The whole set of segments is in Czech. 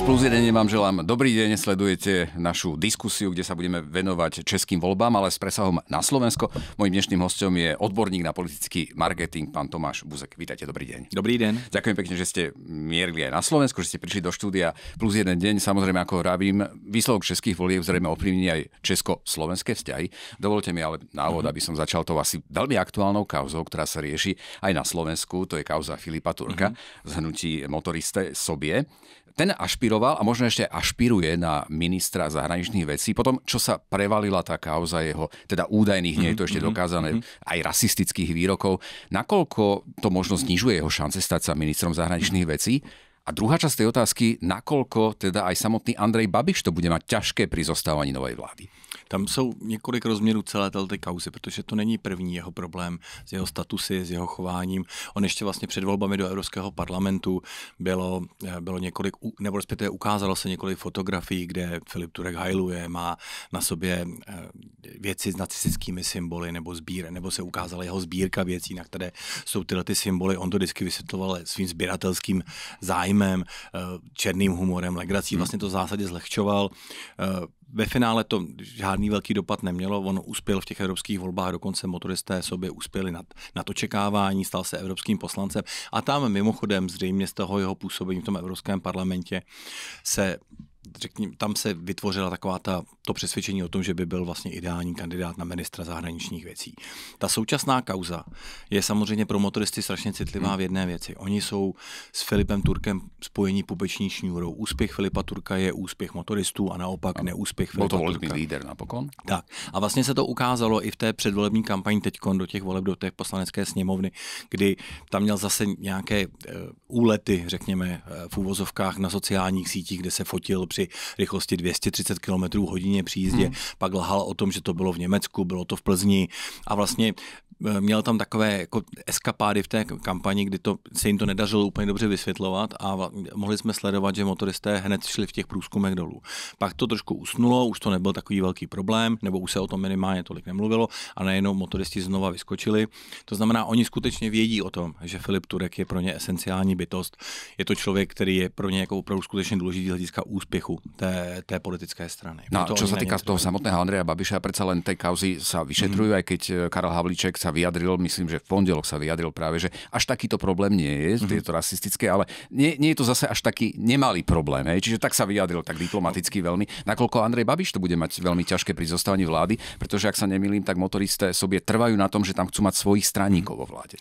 Z Plus 1 vám želám dobrý deň, sledujete našu diskusiu, kde sa budeme venovať českým voľbám, ale s presahom na Slovensko. Mojím dnešným hosťom je odborník na politický marketing, pán Tomáš Buzek. Vítajte, dobrý deň. Dobrý deň. Ďakujem pekne, že ste mierili aj na Slovensku, že ste prišli do štúdia Plus 1 deň. Samozrejme, ako vravím, výsledok českých volieb zrejme ovplyvní aj česko-slovenské vzťahy. Dovolte mi ale na úvod, aby som začal tou asi veľmi aktuálnou kauzou, ktorá sa rieši aj na Slovensku. To je kauza Filipa Turka z hnutí Motoriste Sobie. Ten ašpiroval a možno ešte ašpiruje na ministra zahraničných vecí. Potom, čo sa prevalila tá kauza jeho, teda údajných, nie je to ešte dokázané, aj rasistických výrokov, nakoľko to možno znižuje jeho šance stať sa ministrom zahraničných vecí? A druhá časť tej otázky, nakoľko teda aj samotný Andrej Babiš to bude mať ťažké pri zostávaní novej vlády? Tam jsou několik rozměrů celé té kauzy, protože to není první jeho problém s jeho statusy, s jeho chováním. On ještě vlastně před volbami do Evropského parlamentu bylo několik, nebo respektive ukázalo se několik fotografií, kde Filip Turek hajluje, má na sobě věci s nacistickými symboly nebo se ukázala jeho sbírka věcí, na které jsou tyhle ty symboly. On to vždycky vysvětloval svým sběratelským zájmem, černým humorem, legrací, vlastně to v zásadě zlehčoval. Ve finále to žádný velký dopad nemělo, on uspěl v těch evropských volbách, dokonce Motoristé Sobě uspěli nad očekávání, stal se evropským poslancem a tam mimochodem zřejmě z toho jeho působení v tom Evropském parlamentě tam se vytvořila taková to přesvědčení o tom, že by byl vlastně ideální kandidát na ministra zahraničních věcí. Ta současná kauza je samozřejmě pro motoristy strašně citlivá v jedné věci. Oni jsou s Filipem Turkem spojení pupeční šňůrou. Úspěch Filipa Turka je úspěch motoristů a naopak neúspěch Filipa Turka. Byl to volební líder napokon? Tak. A vlastně se to ukázalo i v té předvolební kampani teďkon do těch voleb, do té poslanecké sněmovny, kdy tam měl zase nějaké úlety, řekněme, v úvozovkách na sociálních sítích, kde se fotil při rychlosti 230 km hodině při jízdě, pak lhal o tom, že to bylo v Německu, bylo to v Plzni a vlastně měl tam takové jako eskapády v té kampani, kdy se jim to nedařilo úplně dobře vysvětlovat a mohli jsme sledovat, že motoristé hned šli v těch průzkumech dolů. Pak to trošku usnulo, už to nebyl takový velký problém, nebo už se o tom minimálně tolik nemluvilo a najednou motoristi znova vyskočili. To znamená, oni skutečně vědí o tom, že Filip Turek je pro ně esenciální bytost. Je to člověk, který je pro ně jako opravdu skutečně důležitý z hlediska úspěchu té politické strany. No, čo sa týka toho samotného Andreja Babiša, predsa len tej kauzy sa vyšetrujú, aj keď Karel Havlíček sa vyjadril, myslím, že v pondelok sa vyjadril práve, že až takýto problém nie je, je to rasistické, ale nie je to zase až taký nemalý problém, hej? Čiže tak sa vyjadril tak diplomaticky veľmi. Nakoľko Andrej Babiš to bude mať veľmi ťažké pri zostávaní vlády, pretože ak sa nemýlim, tak Motoristé Sobě trvajú na tom, že tam chcú mať svojich straníkov vo vláde.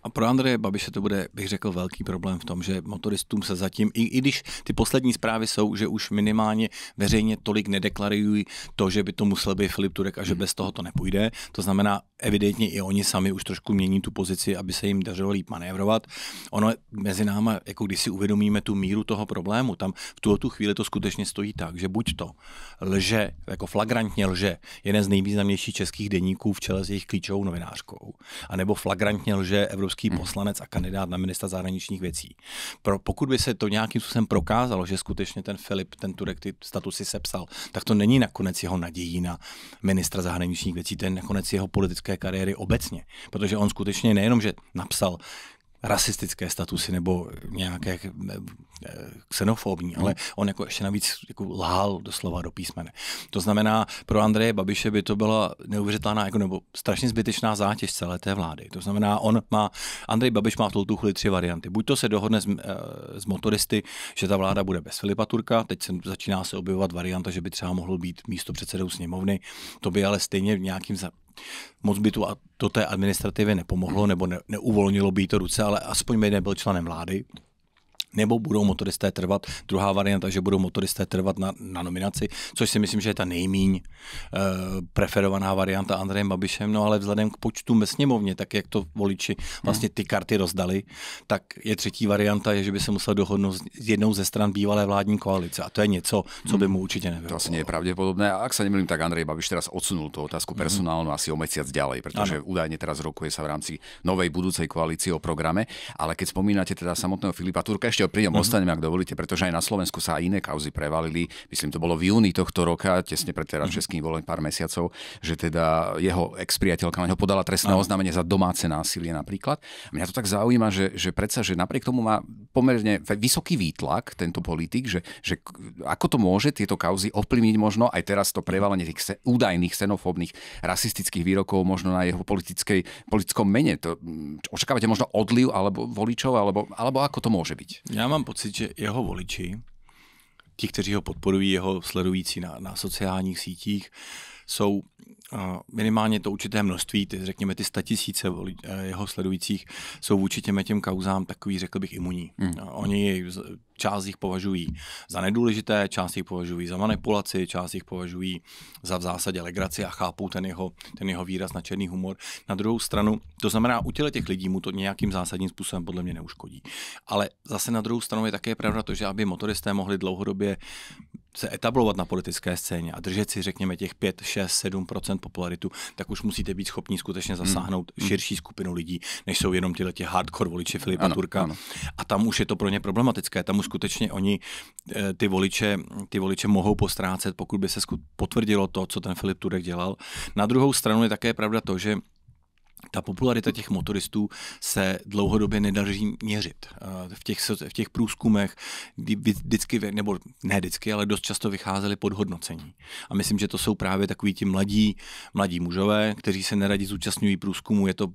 A pro Andreje Babiše to bude, bych řekl, velký problém v tom, že motoristům se zatím, i když ty poslední zprávy jsou, že už minimálně veřejně tolik nedeklarují to, že by to musel být Filip Turek a že bez toho to nepůjde. To znamená, evidentně i oni sami už trošku mění tu pozici, aby se jim dařilo líp manévrovat. Ono mezi náma, jako když si uvědomíme tu míru toho problému, tam v tu chvíli to skutečně stojí tak, že buď to lže, jako flagrantně lže jeden z nejvýznamnějších českých deníků v čele s jejich klíčovou novinářkou, anebo flagrantně lže evropský poslanec a kandidát na ministra zahraničních věcí. Pokud by se to nějakým způsobem prokázalo, že skutečně ten Filip, ten Turek ty statusy sepsal, tak to není nakonec jeho nadějí na ministra zahraničních věcí, to je nakonec jeho politické kariéry obecně. Protože on skutečně nejenom, že napsal rasistické statusy nebo nějaké xenofobní, ale on jako ještě navíc jako lhal doslova do písmene. To znamená, pro Andreje Babiše by to byla neuvěřitelná nebo strašně zbytečná zátěž celé té vlády. To znamená, Andrej Babiš má v tu chvíli 3 varianty. Buď to se dohodne s motoristy, že ta vláda bude bez Filipa Turka, teď začíná se objevovat varianta, že by třeba mohl být místopředsedou sněmovny, to by ale stejně nějakým moc by tu do té administrativy nepomohlo nebo neuvolnilo by to ruce, ale aspoň by nebyl členem vlády. Nebo budou motoristé trvat. Druhá varianta, že budou motoristé trvat na nominaci, což si myslím, že je ta nejmíň preferovaná varianta Andrejem Babišem, no ale vzhledem k počtům ve sněmovně, tak jak to voliči vlastně ty karty rozdali, tak je třetí varianta, že by se musel dohodnout s jednou ze stran bývalé vládní koalice a to je něco, co by mu určitě nevyhovovalo. To asi nie je pravdepodobné. A ak sa nemýlim, tak Andrej Babiš teraz odsunul tú otázku personálnu asi o mesiac ďalej, pretože údajne teraz rokuje sa v rámci novej budúcej koalície o programe, ale keď spomínate teda samotného Filipa Turka, ešte pri ňom ostanem, ak dovolíte, pretože aj na Slovensku sa aj iné kauzy prevalili. Myslím, to bolo v júni tohto roka, tesne pred teda českým voľbami pár mesiacov, že teda jeho expriateľka na neho podala trestné oznámenie za domáce násilie napríklad. Mňa to tak zaujíma, že predsa, že napriek tomu má pomerne vysoký výtlak tento politik, že ako to môže tieto kauzy ovplyvniť možno aj teraz to prevalenie tých údajných xenofóbnych rasistických výrokov možno na jeho politickom mene. To, očakávate možno odliv alebo voličov, alebo ako to môže byť? Já mám pocit, že jeho voliči, ti, kteří ho podporují, jeho sledující na sociálních sítích, jsou minimálně to určité množství, řekněme ty 100 000 jeho sledujících, jsou vůči těm kauzám takový, řekl bych, imunní. Oni část jich považují za nedůležité, část jich považují za manipulaci, část jich považují za v zásadě legraci a chápou ten jeho výraz na černý humor. Na druhou stranu, to znamená, u těch lidí mu to nějakým zásadním způsobem podle mě neuškodí. Ale zase na druhou stranu je také pravda to, že aby motoristé mohli dlouhodobě se etablovat na politické scéně a držet si, řekněme, těch 5, 6, 7% popularitu, tak už musíte být schopní skutečně zasáhnout širší skupinu lidí, než jsou jenom ti hardcore voliči Filipa Turka. Ano. A tam už je to pro ně problematické. Tam už skutečně oni ty voliče mohou postrácet, pokud by se potvrdilo to, co ten Filip Turek dělal. Na druhou stranu je také pravda to, že ta popularita těch motoristů se dlouhodobě nedaří měřit. V těch průzkumech vždycky, nebo ne vždycky, ale dost často vycházeli podhodnocení. A myslím, že to jsou právě takoví ti mladí mužové, kteří se neradi zúčastňují průzkumu, je to,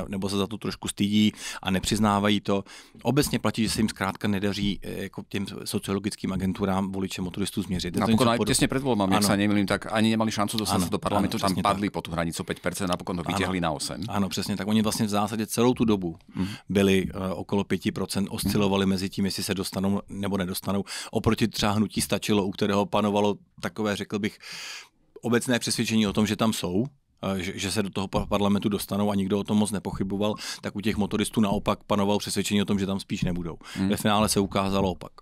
nebo se za to trošku stydí a nepřiznávají to. Obecně platí, že se jim zkrátka nedaří jako těm sociologickým agenturám voliče motoristů změřit. Napokon aj tesne pred voľbami, ak sa nemýlim, tak ani nemali šancu dostať sa do parlamentu, tam padli po tú hranicu 5%, napokon to vytiahli na 8%. Ano, přesně tak. Oni vlastně v zásadě celou tu dobu byli okolo 5%, oscilovali mezi tím, jestli se dostanou nebo nedostanou. Oproti třeba hnutí Stačilo, u kterého panovalo takové, řekl bych, obecné přesvědčení o tom, že tam jsou, že se do toho parlamentu dostanou a nikdo o tom moc nepochyboval, tak u těch motoristů naopak panovalo přesvědčení o tom, že tam spíš nebudou. Ve finále se ukázalo opak.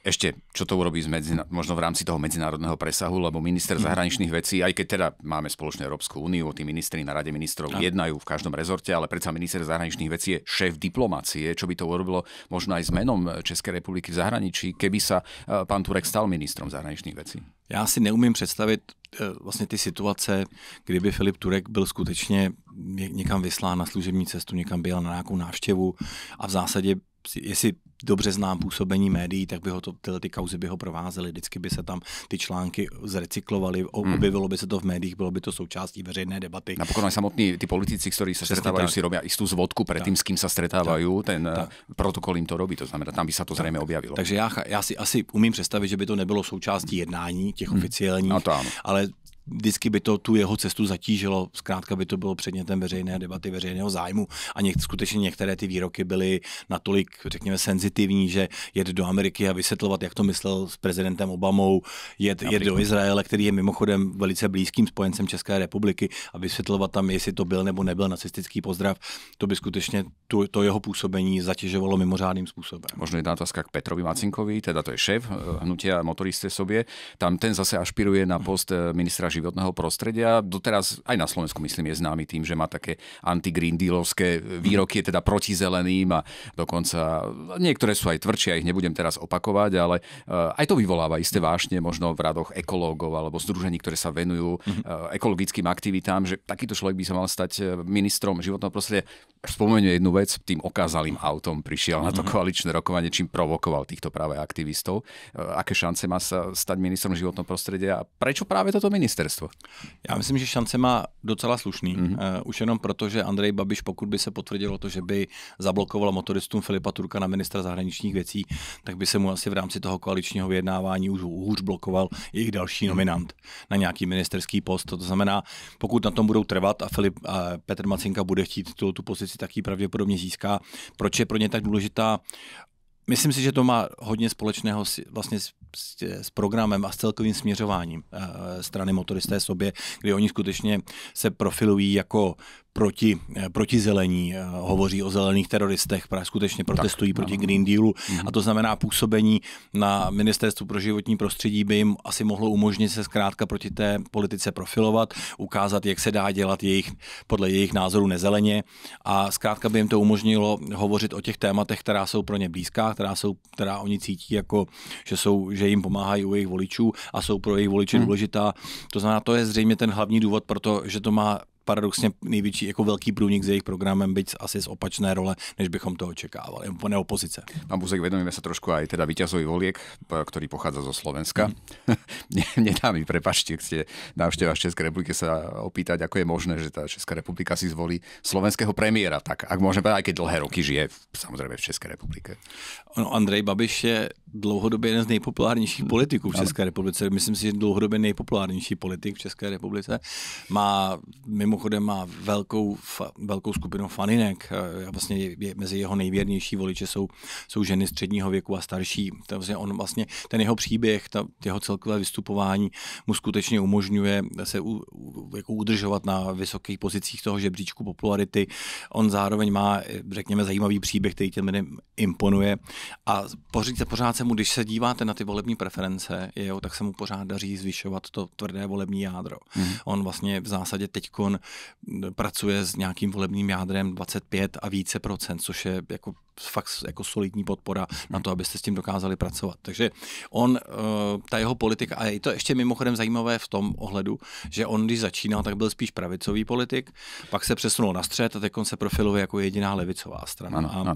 Ešte, čo to urobí možno v rámci toho medzinárodného presahu, lebo minister zahraničných vecí, aj keď teda máme spoločnú Európsku úniu, tí ministri na Rade ministrov jednajú v každom rezorte, ale predsa minister zahraničných vecí je šéf diplomácie, čo by to urobilo možno aj s menom Českej republiky v zahraničí, keby sa pán Turek stal ministrom zahraničných vecí. Já si neumím představit vlastně ty situace, kdyby Filip Turek byl skutečně někam vyslán na služební cestu, někam byl na nějakou návštěvu a v zásadě, jestli dobře znám působení médií, tak by ho tyhle kauzy by ho provázely. Vždycky by se tam ty články zrecyklovaly, objevilo by se to v médiích, bylo by to součástí veřejné debaty. Napokon aj samotní tí politici, ktorí sa stretávajú, si robia istú zvodku pred tým, s kým sa stretávajú, ten protokol im to robí, to znamená, tam by sa to zrejme objavilo. Takže já si asi umím představit, že by to nebylo součástí jednání těch oficiálních, ale vždycky by to tu jeho cestu zatížilo, zkrátka by to bylo předmětem veřejné debaty, veřejného zájmu a skutečně některé ty výroky byly natolik, řekněme, senzitivní, že jet do Ameriky a vysvětlovat, jak to myslel s prezidentem Obamou, jet do Izraele, který je mimochodem velice blízkým spojencem České republiky a vysvětlovat tam, jestli to byl nebo nebyl nacistický pozdrav, to by skutečně to jeho působení zatěžovalo mimořádným způsobem. Možno jedna otázka k Petrovi Macinkovi, teda to je šéf hnutia Motoristé sobie. Tam ten zase ašpiruje na post ministra životného prostredia. Doteraz aj na Slovensku, myslím, je známy tým, že má také anti-green dealovské výroky, teda proti zeleným a dokonca niektoré sú aj tvrdšie, ja ich nebudem teraz opakovať, ale aj to vyvoláva isté vášne možno v radoch ekológov alebo združení, ktoré sa venujú ekologickým aktivitám, že takýto človek by sa mal stať ministrom životného prostredia. Spomeniem jednu vec, tým okázalým autom prišiel na to koaličné rokovanie, čím provokoval týchto práve aktivistov. Aké šance má sa stať ministrom životného prostredia a prečo práve toto ministerstvo? Já myslím, že šance má docela slušný. Už jenom proto, že Andrej Babiš, pokud by se potvrdilo to, že by zablokoval motoristům Filipa Turka na ministra zahraničních věcí, tak by se mu asi v rámci toho koaličního vyjednávání už hůř blokoval jejich další nominant na nějaký ministerský post. To znamená, pokud na tom budou trvat a Petr Macinka bude chtít tu pozici, tak ji pravděpodobně získá. Proč je pro ně tak důležitá? Myslím si, že to má hodně společného vlastně s programem a s celkovým směřováním strany Motoristé sobě, kdy oni skutečně se profilují jako proti zelení, hovoří o zelených teroristech, právě skutečně protestují proti Green Dealu a to znamená působení na Ministerstvu pro životní prostředí by jim asi mohlo umožnit se zkrátka proti té politice profilovat, ukázat, jak se dá dělat podle jejich názoru nezeleně a zkrátka by jim to umožnilo hovořit o těch tématech, která jsou pro ně blízká, která oni cítí jako, že jim pomáhají u jejich voličů a jsou pro jejich voliče důležitá. To znamená, to je zřejmě ten hlavní důvod, protože to má paradoxně největší jako velký průnik s jejich programem, byť asi z opačné role, než bychom to očekávali, ne opozice. Pán Buzek, vedomíme sa trošku aj teda víťazovi voliek, ktorý pochádza zo Slovenska. Nedá mi, prepáčte, ak ste návšteva v Českej republike sa opýtať, ako je možné, že tá Česká republika si zvolí slovenského premiéra, tak ak môžeme povedať, aj keď dlhé roky žije samozrejme v České republike. No, Andrej Babiš je dlouhodobě jeden z nejpopulárnějších politiků v České republice. Myslím si, že dlouhodobě nejpopulárnější politik v České republice. Mimochodem má velkou skupinu faninek. Vlastně mezi jeho nejvěrnější voliče jsou ženy středního věku a starší. Takže on vlastně, ten jeho příběh, jeho celkové vystupování mu skutečně umožňuje se jako udržovat na vysokých pozicích toho žebříčku popularity. On zároveň má, řekněme, zajímavý příběh, který těm lidem imponuje. A pořád se mu, když se díváte na ty volební preference, tak se mu pořád daří zvyšovat to tvrdé volební jádro. On vlastně v zásadě teďkon pracuje s nějakým volebním jádrem 25 a více procent, což je jako fakt jako solidní podpora na to, abyste s tím dokázali pracovat. Takže ta jeho politika, a je to ještě mimochodem zajímavé v tom ohledu, že on, když začínal, tak byl spíš pravicový politik, pak se přesunul na střed a teď on se profiluje jako jediná levicová strana. Ano.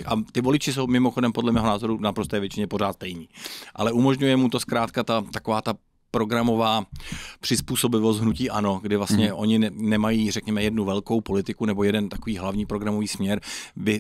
A ty voliči jsou mimochodem podle mého názoru naprosté většině pořád stejní. Ale umožňuje mu to zkrátka taková ta programová přizpůsobivost hnutí ANO, kdy vlastně oni nemají, řekněme, jednu velkou politiku nebo jeden takový hlavní programový směr,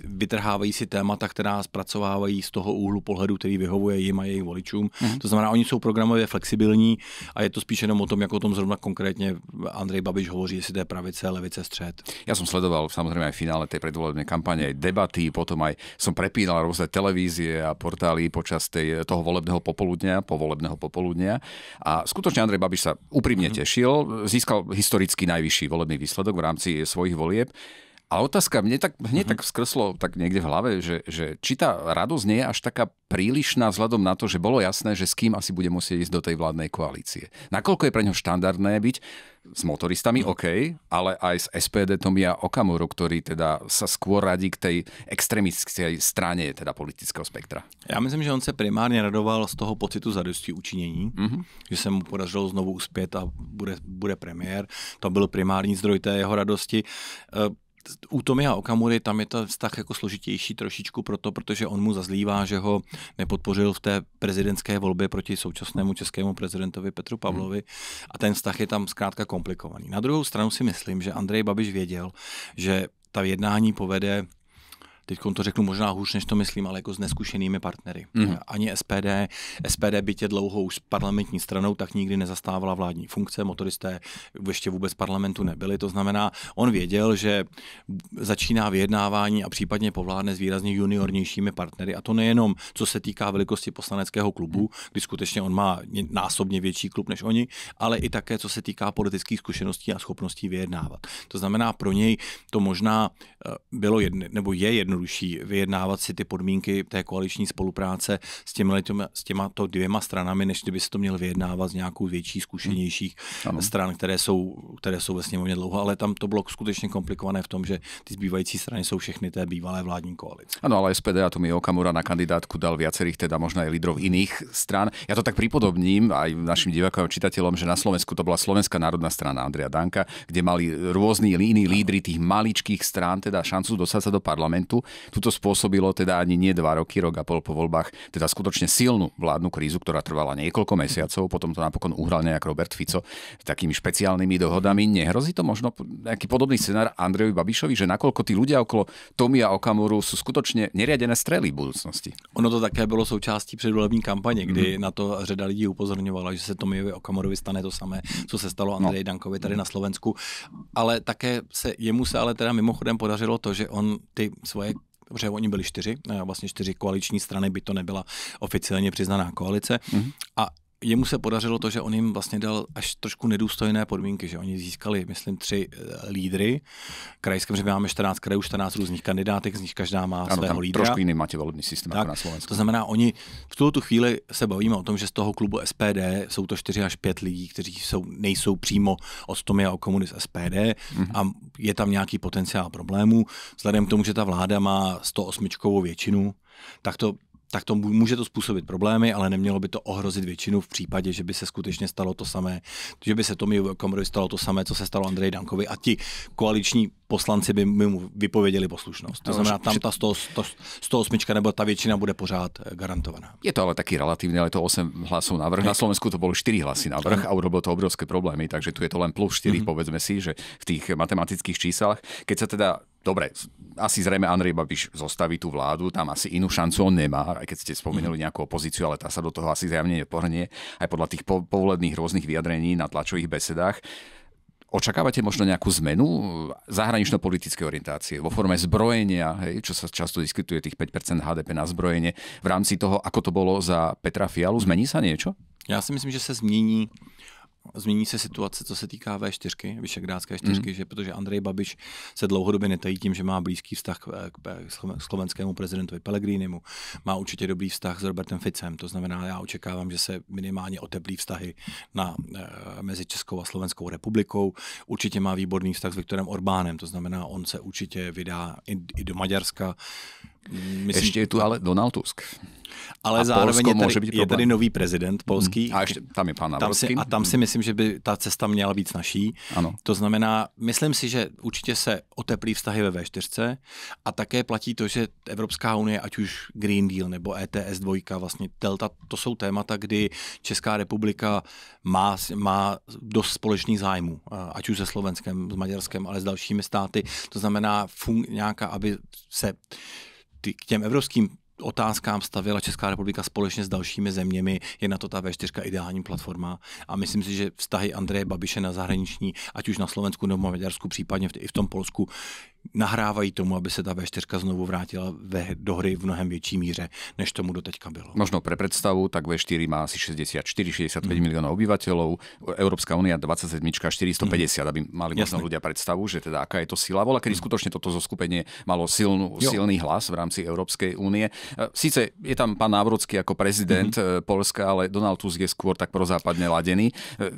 vytrhávají si témata, která zpracovávají z toho úhlu pohledu, který vyhovuje jim a jejich voličům. To znamená, oni jsou programově flexibilní a je to spíš jenom o tom, jak o tom zrovna konkrétně Andrej Babiš hovoří, jestli to je pravice, levice, střed. Ja som sledoval samozrejme aj v finále tej predvolebnej kampane, aj debaty, potom aj som prepínal rôzne televízie a portály počas toho povolebného popoludnia a skutočne Andrej Babiš sa úprimne tešil, získal historicky najvyšší volebný výsledok v rámci svojich volieb. A otázka, mne tak hneď tak skreslo tak niekde v hlave, že či tá radosť nie je až taká prílišná vzhľadom na to, že bolo jasné, že s kým asi bude musieť ísť do tej vládnej koalície. Nakoľko je pre ňo štandardné byť s motoristami, OK, ale aj s SPD Tomia Okamuru, ktorý teda sa skôr radí k tej extremistickej strane teda politického spektra. Já myslím, že on se primárně radoval z toho pocitu zadosti učinění, že se mu podařilo znovu uspět a bude premiér. To byl primární zdroj té jeho radosti. U Tomia Okamury tam je to vztah jako složitější trošičku protože on mu zazlívá, že ho nepodpořil v té prezidentské volbě proti současnému českému prezidentovi Petru Pavlovi a ten vztah je tam zkrátka komplikovaný. Na druhou stranu si myslím, že Andrej Babiš věděl, že ta jednání povede, teď to řeknu možná hůř, než to myslím, ale jako s neskušenými partnery. Ani SPD byť je dlouho už parlamentní stranou, tak nikdy nezastávala vládní funkce, motoristé ještě vůbec parlamentu nebyli, to znamená, on věděl, že začíná vyjednávání a případně povládne s výrazně juniornějšími partnery a to nejenom, co se týká velikosti poslaneckého klubu, kdy skutečně on má násobně větší klub než oni, ale i také, co se týká politických zkušeností a schopností vyjednávat. To znamená, pro něj to možná bylo nebo je jednodušší vyjednávat si ty podmínky té koaliční spolupráce s těmato dvěma stranami, než kdyby se to měl vyjednávat s nějakou větší, zkušenějších stran, které jsou ve sněmovně dlouho, ale tam to bylo skutečně komplikované v tom, že ty zbývající strany jsou všechny té bývalé vládní koalice. Áno, ale SPD a Tomio Okamura na kandidátku dal viacerých, teda možno aj lídrov iných strán. Ja to tak pripodobním aj našim divákom a čitateľom, že na Slovensku to bola Slovenská národná strana Andreja Danka, kde mali rôzni iní lídri tých maličkých strán teda šancu dostať sa do parlamentu. Tuto spôsobilo teda ani nie 2 roky, rok a pol po voľbách, teda skutočne silnú vládnu krízu, ktorá trvala niekoľko mesiacov, potom to napokon uhral nejak Robert Fico takými špeciálnymi dohodami. Nehrozí to možno nejaký podobný scenár Andrejovi Babišovi, že nakoľko tí ľudia okolo Tomia Okamuru sú skutočne neriadené strely v budúcnosti? Ono to také bylo součástí předvolební kampaně, kdy na to řada lidí upozorňovala, že se Tomiovi Okamurovi stane to samé, co se stalo Andreji Dankovi tady na Slovensku, ale také jemu se ale teda mimochodem podařilo to, že on ty svoje, protože oni byli 4 koaliční strany, by to nebyla oficiálně přiznaná koalice a jemu se podařilo to, že on jim vlastně dal až trošku nedůstojné podmínky, že oni získali, myslím, 3 lídry. Krajském, že my máme 14 krajů, 14 různých kandidátek, z nich každá má svého lídra. Trošku jiný máte volební systém tak, jako na Slovensku. To znamená, oni v tuto chvíli se bavíme o tom, že z toho klubu SPD jsou to 4 až 5 lidí, kteří nejsou přímo od Tomia Okamury z SPD a je tam nějaký potenciál problémů. Vzhledem k tomu, že ta vláda má 108 většinu, tak to může to způsobit problémy, ale nemělo by to ohrozit většinu v případě, že by se skutečně stalo to samé, že by se Tomio Okamurovi stalo to samé, co se stalo Andreji Dankovi a ti koaliční poslanci by mu vypověděli poslušnost. To znamená, tam ta 108 nebo ta většina bude pořád garantovaná. Je to ale taký relatívne, ale to 8 hlasov navrh. Na Slovensku to bolo 4 hlasy navrh a urobil to obrovské problémy, takže tu je to len plus 4, povedzme si, že v tých matematických číslach, keď sa teda dobre, asi zrejme Andrej Babiš zostaví tú vládu, tam asi inú šancu on nemá, aj keď ste spomenuli nejakú opozíciu, ale tá sa do toho asi zjavne nepohrnie, aj podľa tých povolených rôznych vyjadrení na tlačových besedách. Očakávate možno nejakú zmenu zahranično-politickej orientácie vo forme zbrojenia, hej, čo sa často diskutuje, tých 5% HDP na zbrojenie, v rámci toho, ako to bolo za Petra Fialu? Zmení sa niečo? Já si myslím, že se změní se situace, co se týká V4, Visegrádské 4, že protože Andrej Babiš se dlouhodobě netají tím, že má blízký vztah k slovenskému prezidentovi Pellegrinimu, má určitě dobrý vztah s Robertem Ficem, to znamená, já očekávám, že se minimálně oteplí vztahy mezi Českou a Slovenskou republikou, určitě má výborný vztah s Viktorem Orbánem, to znamená, on se určitě vydá i do Maďarska. Ešte je tu ale Donald Tusk. Ale zároveň je tady nový prezident polský. A ještě tam je pán Národský. A tam si myslím, že by ta cesta měla být snažší. Ano. To znamená, myslím si, že určitě se oteplí vztahy ve V4 a také platí to, že Evropská unie, ať už Green Deal nebo ETS 2, vlastně Delta, to jsou témata, kdy Česká republika má dost společných zájmů, ať už se Slovenskem, s Maďarskem, ale s dalšími státy. To znamená nějaká, aby se k těm evropským otázkám stavěla Česká republika společně s dalšími zeměmi, je na to ta V4 ideální platforma a myslím si, že vztahy Andreje Babiše na zahraniční, ať už na Slovensku nebo Maďarsku, případně i v tom Polsku, nahrávají tomu, aby se ta V4 znovu vrátila do hry v mnohem větší míře, než tomu doteďka bylo. Možno pre predstavu, tak V4 má asi 64-65 miliónov obyvateľov, Európska únia 27, 450, aby mali možno ľudia predstavu, že teda aká je to sila. Bola, kedy skutočne toto zoskupenie malo silný hlas v rámci Európskej únie. Síce je tam pán Národský ako prezident Poľska, ale Donald Tusk je skôr tak prozápadne ladený.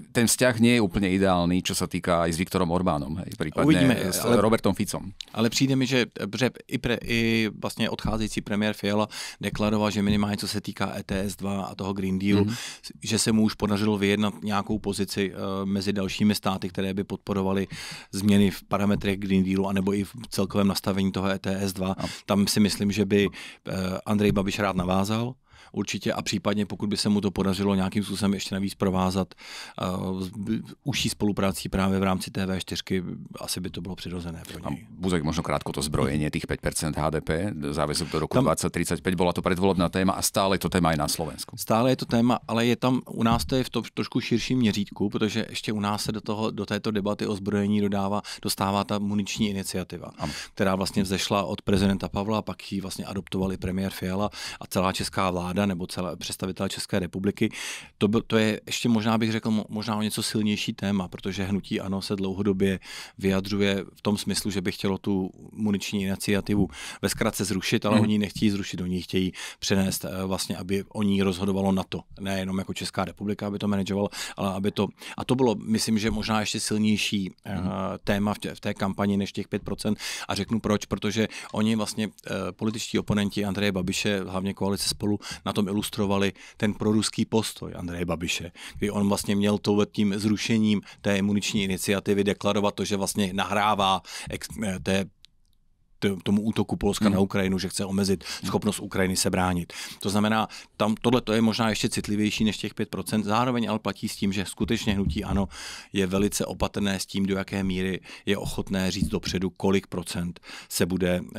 Ten vzťah nie je úplne ideálny, čo sa týka aj s Viktorom Orbánom, prípadne s Robertom Ficom. Ale přijde mi, že i vlastně odcházející premiér Fiala deklaroval, že minimálně co se týká ETS 2 a toho Green Dealu, že se mu už podařilo vyjednat nějakou pozici mezi dalšími státy, které by podporovaly změny v parametrech Green Dealu anebo i v celkovém nastavení toho ETS 2. Tam si myslím, že by Andrej Babiš rád navázal. Určitě a případně, pokud by se mu to podařilo nějakým způsobem ještě navíc provázat užší spoluprácí právě v rámci té V4, asi by to bylo přirozené pro něj. Buzek, možno krátko to zbrojenie, tých 5% HDP, záväzok do roku 2035, bola to predvolebná téma a stále je to téma aj na Slovensku. Stále je to téma, ale je tam, u nás to je v trošku širším měřítku, protože ještě u nás se do této debaty o zbrojení dostává ta muniční iniciativa, která vlastně vzešla od prezidenta Pavla, pak ji vlastně adoptovali premiér Fiala a celá česká vláda nebo celé představitel České republiky. To je ještě možná bych řekl možná o něco silnější téma, protože hnutí ANO se dlouhodobě vyjadřuje v tom smyslu, že by chtělo tu muniční iniciativu ve zkratce zrušit, ale oni nechtějí zrušit, oni chtějí přenést vlastně, aby o ní rozhodovalo NATO. Nejenom jako Česká republika, aby to manažovalo, ale aby to... A to bylo, myslím, že možná ještě silnější téma v té kampani než těch 5%. A řeknu proč, protože oni vlastně političtí oponenti Andreje Babiše, hlavně koalice Spolu, na tom ilustrovali ten proruský postoj Andreje Babiše, kdy on vlastně měl tím zrušením té muniční iniciativy deklarovat to, že vlastně nahrává tomu útoku Polska na Ukrajinu, že chce omezit schopnost Ukrajiny se bránit. To znamená, tohle je možná ještě citlivější než těch 5%, zároveň ale platí s tím, že skutečně hnutí ANO je velice opatrné s tím, do jaké míry je ochotné říct dopředu, kolik procent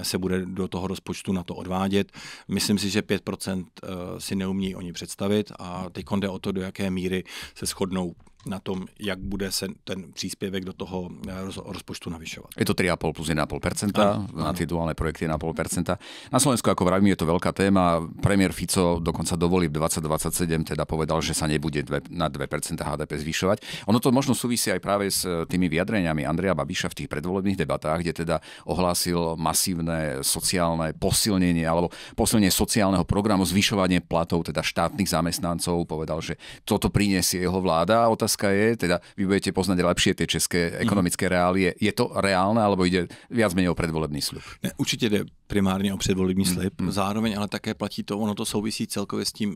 se bude do toho rozpočtu na to odvádět. Myslím si, že 5% si neumí oni představit a teď jde o to, do jaké míry se shodnou na tom, jak bude se ten příspěvek do toho rozpočtu navyšovat. Je to 3,5 plus 1,5%, na tie duálne projekty 1,5%. Na Slovensku, ako vravím, je to veľká téma. Premiér Fico dokonca do volieb 2027 teda povedal, že sa nebude na 2% HDP zvyšovať. Ono to možno súvisí aj práve s tými vyjadreniami Andreja Babiša v tých predvolebných debatách, kde teda ohlásil masívne sociálne posilnenie alebo posilnenie sociálneho programu, zvyšovanie platov teda štátnych zamestnancov. Povedal, že toto prinesie jeho vláda. Otázka je, teda vy budete poznať lepšie tie české ekonomické reálie. Je to reálne, alebo ide viac menej o predvolebný slib? Ne, určitě jde primárně o předvolební slib. Zároveň ale také platí to, ono to souvisí celkově s tím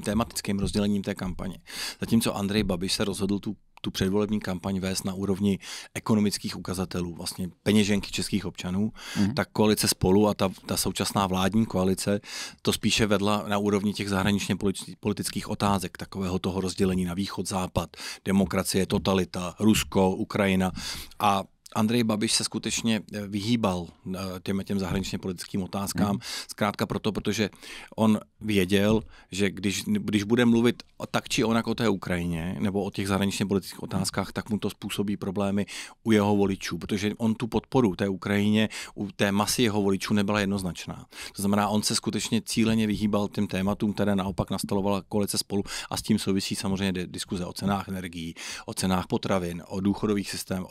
tematickým rozdělením té kampaně. Zatímco Andrej Babiš se rozhodl tu předvolební kampaň vést na úrovni ekonomických ukazatelů, vlastně peněženky českých občanů, tak koalice Spolu a ta současná vládní koalice to spíše vedla na úrovni těch zahraničně politických otázek, takového toho rozdělení na východ, západ, demokracie, totalita, Rusko, Ukrajina a Andrej Babiš se skutečně vyhýbal těm zahraničně politickým otázkám, zkrátka proto, protože on věděl, že když bude mluvit tak či onak o té Ukrajině nebo o těch zahraničně politických otázkách, tak mu to způsobí problémy u jeho voličů, protože on tu podporu té Ukrajině u té masy jeho voličů nebyla jednoznačná. To znamená, on se skutečně cíleně vyhýbal těm tématům, které naopak nastalovala koalice Spolu a s tím souvisí samozřejmě diskuze o cenách energií, o cenách potravin, o důchodových systémech,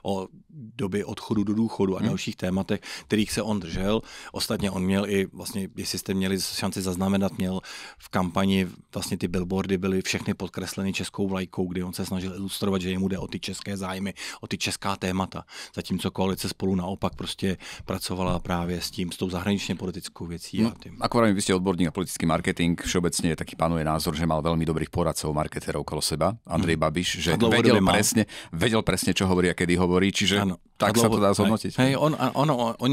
o doby odchodu do důchodu a dalších tématech, kterých se on držel. Ostatně on měl i vlastně, jestli jste měli šanci zaznamenat, měl v kampani vlastně ty billboardy byly všechny podkresleny českou vlajkou, kdy on se snažil ilustrovat, že jemu jde o ty české zájmy, o ty česká témata. Zatímco koalice Spolu naopak prostě pracovala právě s tou zahraničně politickou věcí. No, ako vravím, vy ste odborník na politický marketing, všeobecne taký panuje názor, že mal veľmi dobrých poradcov, marketérov okolo seba, Andrej Babiš, že vedel presne, čo hovorí a kedy hovorí, čiže ano. Tak sa to dá zhodnotiť. Hej,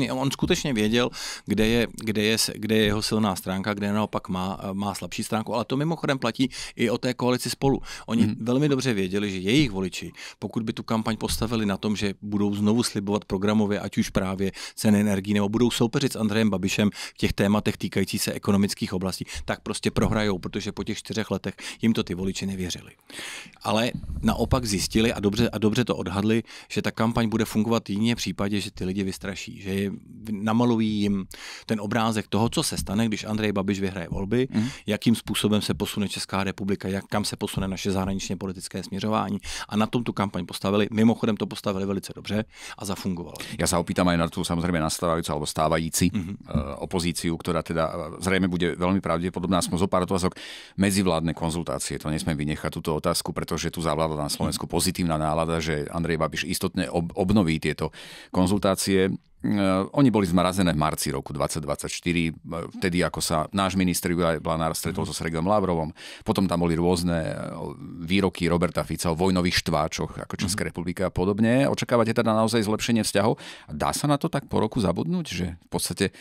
on skutečně věděl, kde je jeho silná stránka, kde naopak má slabší stránku, ale to mimochodem platí i o té koalici Spolu. Oni velmi dobře věděli, že jejich voliči, pokud by tu kampaň postavili na tom, že budou znovu slibovat programově, ať už právě ceny energií, nebo budou soupeřit s Andrejem Babišem v těch tématech týkající se ekonomických oblastí, tak prostě prohrajou, protože po těch 4 letech jim to ty voliči nevěřili. Ale naopak zjistili a dobře to odhadli, že ta kampaň bude fungovat jedině v případě, že ty lidi vystraší, že namalují jim ten obrázek toho, co se stane, když Andrej Babiš vyhraje volby, jakým způsobem se posune Česká republika, kam se posune naše zahraničně politické směřování. A na tom tu kampaň postavili. Mimochodem to postavili velice dobře a zafungovalo. Ja sa opýtam aj na tú samozrejme nastávajúcu alebo stávajíci opozíciu, ktorá teda zrejme bude veľmi pravdepodobná. Aspoň zo pár otázok. Medzivládne konzultácie, to nesmiem vynechať túto otázku, pretože tu zavládla na Slovensku pozitívna nálada, že Andrej Babiš istotne obnoví tieto konzultácie. Oni boli zmrazené v marci roku 2024, vtedy ako sa náš minister Juraj Blanár stretol so Sergejom Lavrovom. Potom tam boli rôzne výroky Roberta Fica o vojnových štváčoch ako Česká republika a podobne. Očakávate teda naozaj zlepšenie vzťahov? Dá sa na to tak po roku zabudnúť, že v podstate,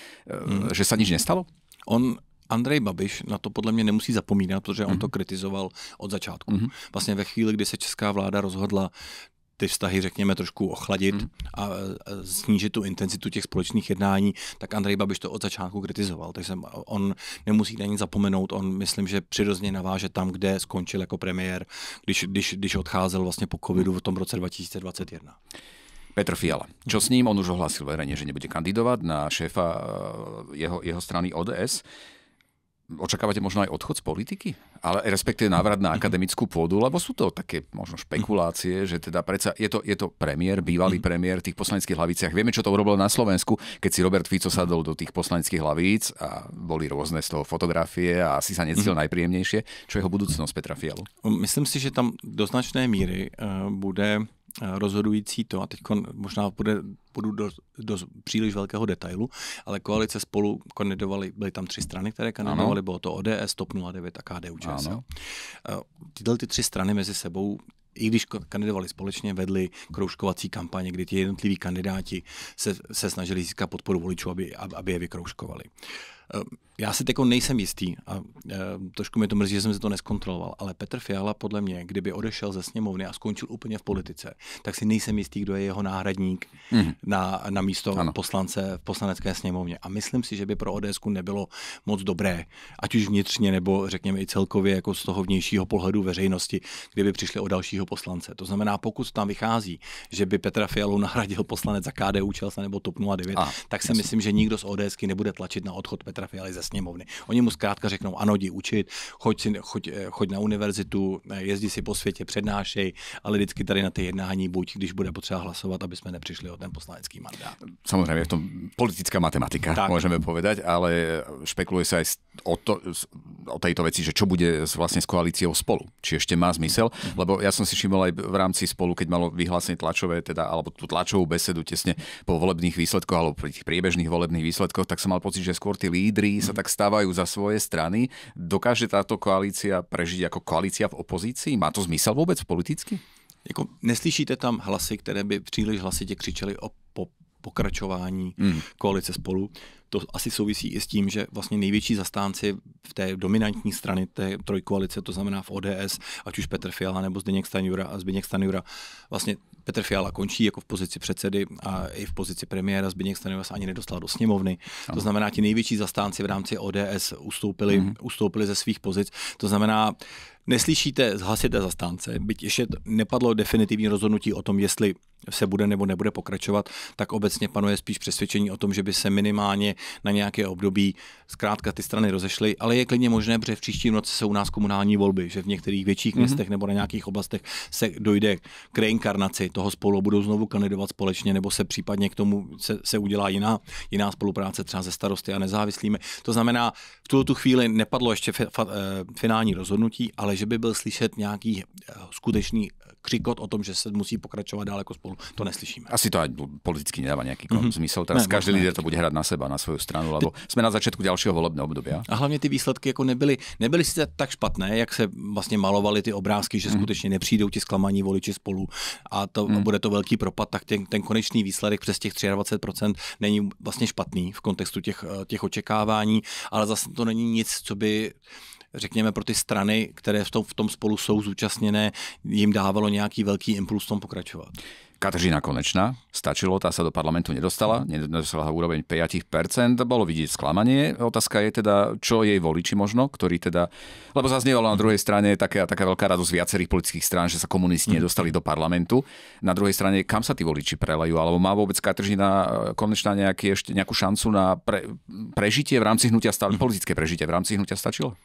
že sa nič nestalo? Andrej Babiš na to podle mě nemusí zapomínat, protože on to kritizoval od začátku. Vlastně ve chvíli, kdy se česká vláda rozhodla ty vztahy, řekněme, trošku ochladit a snížit tu intenzitu těch společných jednání, tak Andrej Babiš to od začátku kritizoval. Takže on nemusí na nic zapomenout. On, myslím, že přirozeně naváže tam, kde skončil jako premiér, když odcházel vlastně po covidu v tom roce 2021. Petr Fiala. Čo s ním? On už ohlásil verejne, že nebude kandidovať na šéfa jeho strany ODS. Očakávate možno aj odchod z politiky? Ale respektíve návrat na akademickú pôdu, lebo sú to také možno špekulácie, že teda predsa je to premiér, bývalý premiér v tých poslaneckých hlaviciach. Vieme, čo to urobilo na Slovensku, keď si Robert Fico sadol do tých poslaneckých hlavíc a boli rôzne z toho fotografie a asi sa necítil najpríjemnejšie. Čo je jeho budúcnosť Petra Fialu? Myslím si, že tam do značné míry bude rozhodující to, a teď možná půjdu do příliš velkého detailu, ale koalice Spolu kandidovali, byly tam 3 strany, které kandidovaly, bylo to ODS, TOP 09 a KDU-ČSL. Tyhle 3 strany mezi sebou, i když kandidovali společně, vedli kroužkovací kampaně, kdy ti jednotliví kandidáti se snažili získat podporu voličů, aby je vykroužkovali. Já si teď nejsem jistý a trošku mi to mrzí, že jsem si to neskontroloval, ale Petr Fiala podle mě, kdyby odešel ze sněmovny a skončil úplně v politice, tak si nejsem jistý, kdo je jeho náhradník na místo poslance v poslanecké sněmovně. A myslím si, že by pro ODSku nebylo moc dobré, ať už vnitřně nebo řekněme i celkově jako z toho vnějšího pohledu veřejnosti, kdyby přišli o dalšího poslance. To znamená, pokud tam vychází, že by Petra Fialu nahradil poslanec za KDU-ČSL nebo TOP 09, tak si myslím, že nikdo z ODSky nebude tlačit na odchod Petra Fialy ze sněmovny. Oni mu zkrátka řeknou, ano, jdi učit, choď na univerzitu, jezdi si po světě, přednášej, ale vždycky tady na ty jednání buď, když bude potřeba hlasovat, aby jsme nepřišli o ten poslanecký mandát. Samozrejme, je to politická matematika, tak môžeme povedať, ale špekuluje sa aj o tejto veci, že čo bude vlastne s koalíciou Spolu. Či ešte má zmysel, lebo ja som si všimol aj v rámci Spolu, keď malo vyhlásenie tlačové, teda, alebo tú tlačovú besedu tesne po volebných výsledkoch alebo pri tých priebežných volebných výsledkoch, tak som mal pocit, že skôr tí lídri sa tak stávajú za svoje strany. Dokáže táto koalícia prežiť ako koalícia v opozícii? Má to zmysel vôbec politicky? Jako neslyšíte tam hlasy, které by příliš hlasitě křičely o pokračování koalice Spolu. To asi souvisí i s tím, že vlastně největší zastánci v té dominantní strany té trojkoalice, to znamená v ODS, ať už Petr Fiala nebo Zbyněk Stanjura, vlastně Petr Fiala končí jako v pozici předsedy a i v pozici premiéra. Zbyněk Stanjura se ani nedostal do sněmovny. To znamená, ti největší zastánci v rámci ODS ustoupili ze svých pozic. To znamená, neslyšíte hlasité zastánce, byť ještě nepadlo definitivní rozhodnutí o tom, jestli se bude nebo nebude pokračovat, tak obecně panuje spíš přesvědčení o tom, že by se minimálně na nějaké období zkrátka ty strany rozešly, ale je klidně možné, protože v příštím roce jsou u nás komunální volby, že v některých větších městech nebo na nějakých oblastech se dojde k reinkarnaci toho Spolu, budou znovu kandidovat společně, nebo se případně k tomu se udělá jiná spolupráce třeba ze Starosty a nezávislými. To znamená, v tuto chvíli nepadlo ještě finální rozhodnutí, ale že by byl slyšet nějaký skutečný křikot o tom, že se musí pokračovat dále jako Spolu, to neslyšíme. Asi to aj politicky nedáva nejaký zmysel. Teraz každý líder to bude hrať na seba, na svoju stranu, lebo sme na začiatku ďalšieho volebného obdobia. A hlavně ty výsledky jako nebyly sice tak špatné, jak se vlastně malovaly ty obrázky, že skutečně nepřijdou ti zklamaní voliči Spolu a to bude to velký propad, tak ten konečný výsledek přes těch 23% není vlastně špatný v kontextu těch očekávání, ale zase to není nic, co by řekněme pro ty strany, které v tom Spolu jsou zúčastněné, jim dávalo nějaký velký impuls v tom pokračovat. Kateřina Konečná, stačilo, tá sa do parlamentu nedostala úroveň 5%, bolo vidieť sklamanie. Otázka je teda, čo jej voliči možno, ktorí teda, lebo zaznievalo na druhej strane taká veľká radosť viacerých politických strán, že sa komunisti nedostali do parlamentu. Na druhej strane, kam sa tí voliči prelejú, alebo má vôbec Kateřina Konečná nejakú šancu na prežitie v rámci hnutia, politické prežitie v rámci hnutia stačilo?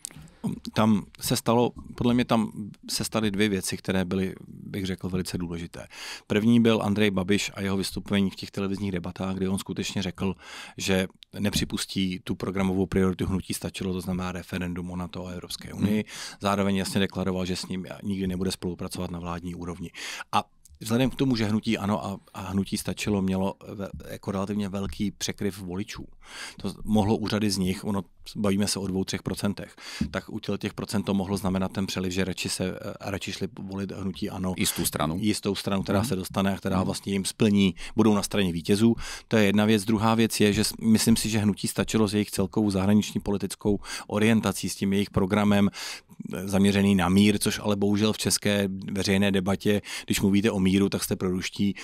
Podle mě tam se staly dvě věci, které byly, bych řekl, velice důležité. První byl Andrej Babiš a jeho vystoupení v těch televizních debatách, kdy on skutečně řekl, že nepřipustí tu programovou prioritu hnutí stačilo, to znamená referendum o NATO a Evropské unii. Zároveň jasně deklaroval, že s ním nikdy nebude spolupracovat na vládní úrovni. A vzhledem k tomu, že hnutí ANO a hnutí stačilo mělo jako relativně velký překryv voličů. To mohlo u řady z nich, bavíme se o 2-3%, tak u těch procent to mohlo znamenat ten přeliv, že radši šli volit hnutí ANO. Jistou stranu, která se dostane a která vlastně jim splní, budou na straně vítězů. To je jedna věc. Druhá věc je, že myslím si, že hnutí stačilo s jejich celkovou zahraniční politickou orientací, s tím jejich programem zaměřený na mír, což ale bohužel v české veřejné debatě, když mluvíte o míru, tak jste proruští.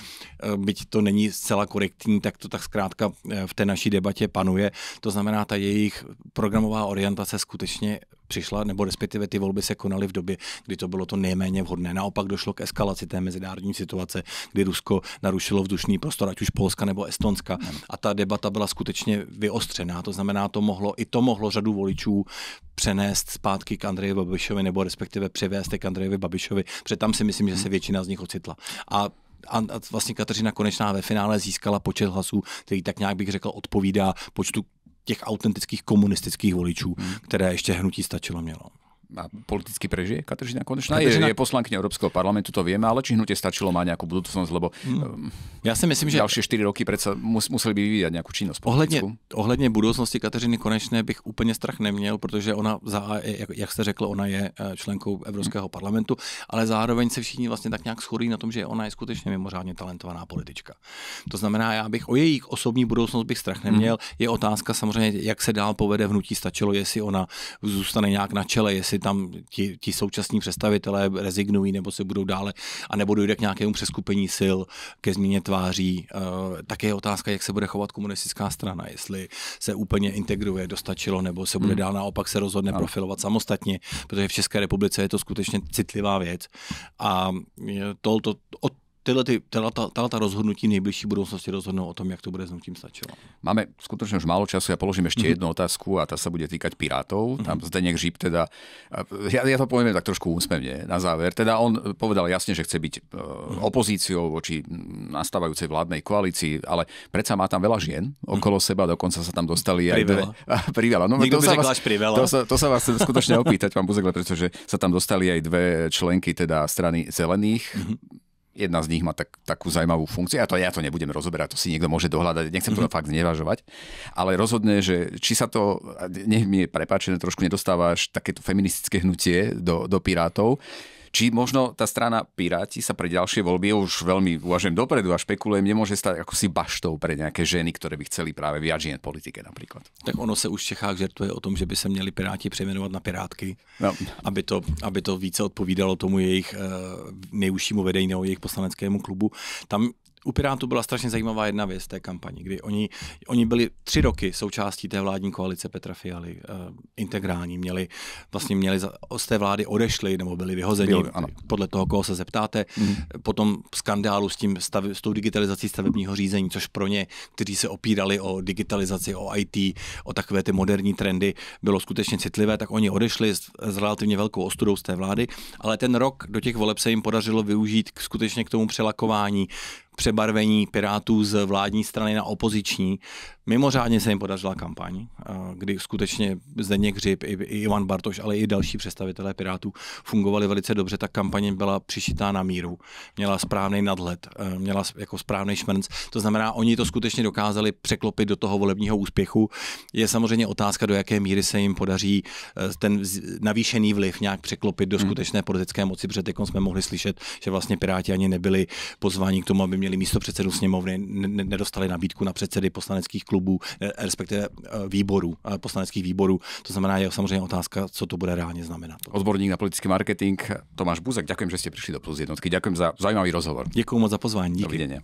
Byť to není zcela korektní, tak to tak zkrátka v té naší debatě panuje. To znamená, ta jejich programová orientace skutečně přišla, nebo respektive ty volby se konaly v době, kdy to bylo to nejméně vhodné. Naopak došlo k eskalaci té mezinárodní situace, kdy Rusko narušilo vzdušný prostor, ať už Polska nebo Estonska. A ta debata byla skutečně vyostřená. To znamená, to mohlo řadu voličů přenést zpátky k Andreji Babišovi, nebo respektive přivést k Andrejovi Babišovi, protože tam si myslím, že se většina z nich ocitla. A vlastně Kateřina Konečná ve finále získala počet hlasů, který tak nějak bych řekl odpovídá počtu těch autentických komunistických voličů, které ještě hnutí stačilo mělo. A politicky prežije Kateřina Konečná? Je poslankyňa Európskeho parlamentu, to vieme, ale či hnutie stačilo, má nejakú budúcnosť, lebo já si myslím, že ďalšie 4 roky predsa museli by vyvíjať nejakú činnosť politickú. Ohledně budoucnosti Kateřiny Konečné bych úplně strach neměl, protože ona, jak jste řekl, ona je členkou Evropského parlamentu, ale zároveň se všichni vlastně tak nějak shodují na tom, že ona je skutečně mimořádně talentovaná politička. To znamená, já bych o jejich osobní budoucnost bych strach neměl. Je otázka samozřejmě, jak se dál povede v hnutí Stačilo, jestli ona zůstane nějak na čele, jestli tam ti současní představitelé rezignují nebo se budou dále, anebo dojde k nějakému přeskupení sil, ke změně tváří. Také je otázka, jak se bude chovat komunistická strana, jestli se úplně integruje do Stačilo, nebo se bude dál naopak se rozhodne profilovat samostatně, protože v České republice je to skutečně citlivá věc. A ta rozhodnutí nejbližší budoucnosti rozhodnou o tom, jak to bude s hnutím Stačilo. Máme skutočne už málo času, ja položím ešte jednu otázku a tá sa bude týkať Pirátov. Tam Zdeněk Žip teda, ja to poviem tak trošku úsmevne na záver, teda on povedal jasne, že chce byť opozíciou voči nastávajúcej vládnej koalícii, ale predsa má tam veľa žien okolo seba, dokonca sa tam dostali aj Privela. No, niekto by řekl až Privela. To sa vás chcem skutočne opýtať, pán Buzek, pretože sa tam dostali aj dve členky teda strany Zelených. Jedna z nich má takú zaujímavú funkciu. Ja to nebudem rozoberať, to si niekto môže dohľadať, nechcem to fakt znevažovať, ale rozhodne, že či sa to, nech mi je prepáčené, trošku nedostávaš takéto feministické hnutie do Pirátov, či možno tá strana Piráti sa pre ďalšie voľby, už veľmi uvažujem dopredu a špekulujem, nemôže stať ako si baštou pre nejaké ženy, ktoré by chceli práve viac žien v politike napríklad. Tak ono se už v Čechách žertuje o tom, že by se měli Piráti přejmenovat na Pirátky, aby to více odpovídalo tomu jejich nejužšímu vedení nebo jejich poslaneckému klubu. Tam u Pirátů byla strašně zajímavá jedna věc té kampani, kdy oni byli 3 roky součástí té vládní koalice Petra Fialy, integrální, měli z té vlády odešli nebo byli vyhozeni, podle toho, koho se zeptáte. Potom skandálu s tou digitalizací stavebního řízení, což pro ně, kteří se opírali o digitalizaci, o IT, o takové ty moderní trendy, bylo skutečně citlivé, tak oni odešli s relativně velkou ostudou z té vlády, ale ten rok do těch voleb se jim podařilo využít skutečně k tomu přelakování, přebarvení Pirátů z vládní strany na opoziční. Mimořádně se jim podařila kampaň, kdy skutečně Zdeněk Hřib, i Ivan Bartoš, ale i další představitelé Pirátů fungovali velice dobře. Ta kampaň byla přišitá na míru, měla správný nadhled, měla jako správný šmrnc. To znamená, oni to skutečně dokázali překlopit do toho volebního úspěchu. Je samozřejmě otázka, do jaké míry se jim podaří ten navýšený vliv nějak překlopit do skutečné politické moci, protože teď jsme mohli slyšet, že vlastně Piráti ani nebyli pozváni k tomu, aby měli místo předsedu sněmovny, nedostali nabídku na předsedy poslaneckých klubů, respektive poslaneckých výborů. To znamená, je samozřejmě otázka, co to bude reálně znamenat. Odborník na politický marketing Tomáš Buzek, ďakujem, že ste prišli do Plus jednotky. Ďakujem za zaujímavý rozhovor. Děkuji moc za pozvání. Díky. Dovidenia.